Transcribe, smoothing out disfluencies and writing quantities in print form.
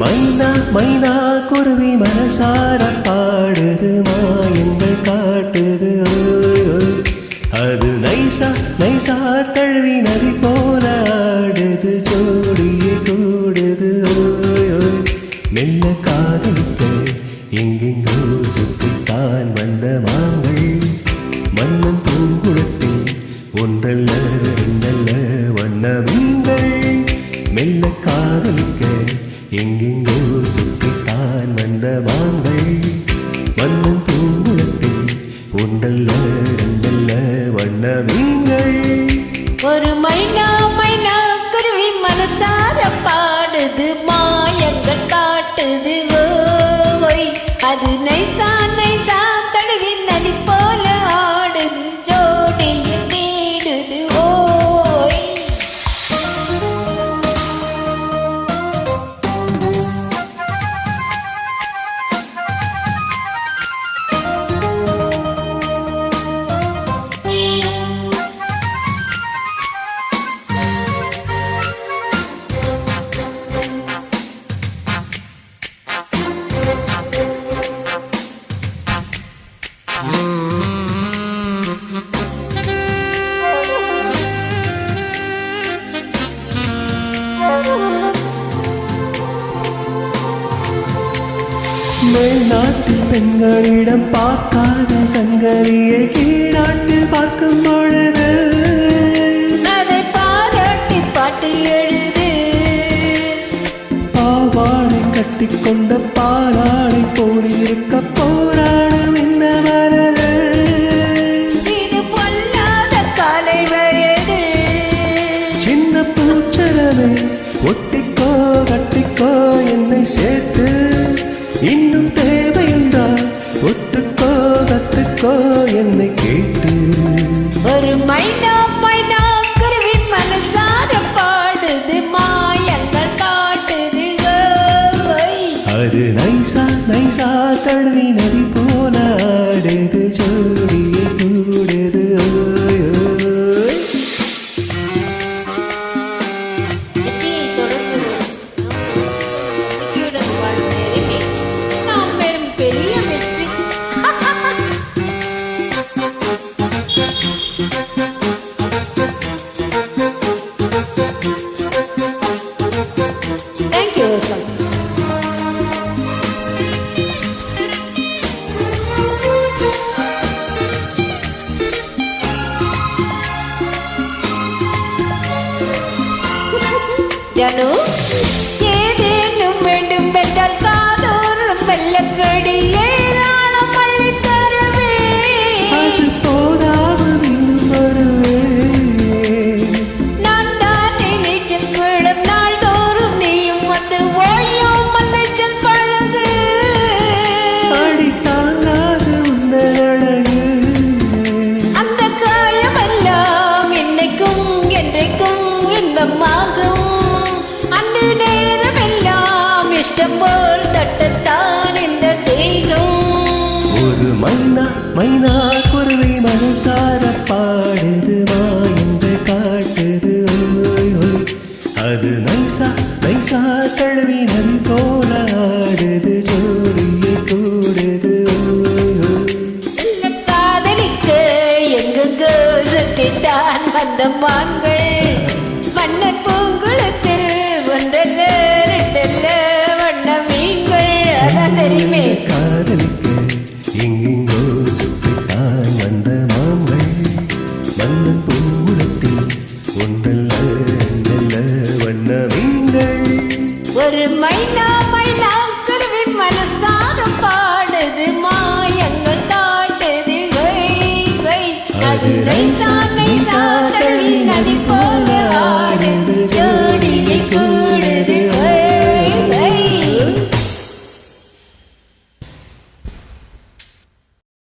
மைனா மைனா குருவி மனசார பாடுது மாயங்கள் காட்டுது அது நைசா நைசா தழுவி நதி போல ஆடுது ஜோடியை கூடுது மெல்ல காதலிக்க எங்கெங்கோ சுற்றித்தான் வந்த மாங்கள் மன்னன் பூங்குளத்தில் ஒன்றல்ல ரெண்டல்ல வண்ண மீன்கள் மெல்ல காதலிக்க எங்கெங்கோ சுற்றித்தான் வந்த மாங்கள் மன்னன் பூங்குளத்தில் ஒன்றல்ல ரெண்டல்ல வண்ண மீன்கள் ஒரு மைனா மைனா குருவி மனசார பாடுது மாயங்கள் காட்டுது ஓய் அது நைசா நைசா தழுவி நதி போல ஆடுது ஜோடியை தேடுது ஓய் மேல்நாட்டில் பெண்களிடம் பார்க்காத சங்கரியை கீழ்நாட்டில் பார்க்கும் பொழுது அதை பாராட்டி பாட்டு எழுது பாவாடை கட்டிக்கொண்ட பாலாடை போலிருக்க போராடும் என்ன வரது இது பொல்லாத காலை வயது சின்ன பூச்சரமே ஒட்டிக்கோ கட்டிக்கோ என்னை சேர்த்து இன்னும் தேவையுண்டா ஒட்டுக்கோ கத்துக்கோ என்னை கேட்டு ஒரு மைனா மைனா குருவி மனசார பாடுது மாயங்கள் காட்டுது ஓய் அது நைசா நைசா தழுவி நதி போல ஆடுது ஜோடியை கூடுது ஓய் ஓய். வெற்றி தொடர்ந்து வெற்றியுடன் வாழ்ந்தேன் நாம் பெறும் பெரிய வெற்றி தேங்க்யூ சார் ஜனு ஏதேனும் வேண்டும் என்றால் காதோறும் மெல்லக்கடி ஏராளம் மல்லி தருவே அது போதாமல் இன்னும் வருவேன் நான் தானே நீச்சல் விடும் நாள்தோறும் நீயும் வந்து ஓயாமல் நீச்சல் பழகு அடி தாங்காத உந்தன் அழகு அந்த காயமெல்லாம் என்னைக்கும் என்றைக்கும் இன்பமாகும் அந்த நேரமெல்லாம் இஷ்டம் போல் தட்டத்தான் இந்த தேகம் ஒரு மைனா மைனா குருவி மனசார பாடுது மாயங்கள் காட்டுது ஓய் ஓய் அது நைசா நைசா தழுவி நதி போல ஆடுது ஜோடியை கூடுது ஓய் ஓய் இல்ல காதலிக்க எங்கெங்கோ சுற்றித்தான் வந்த மான்கள் மன்னன் பூங்குளத்தில் ஒன்றல்ல ரெண்டல்ல வண்ண மீன்கள் அதான் தெரியுமே காதலிக்க எங்கெங்கோ சுற்றித்தான் வந்த மாங்கள் மன்னன் பூங்குளத்தில் ஒன்றல்ல ரெண்டல்ல வண்ண மீன்கள் ஒரு மைனா மைனா குருவி மனசார பாடுது மாயங்கள் காட்டுது அது நைசா நைசா தழுவி நதி போல ஆடுது ஜோடியை கூட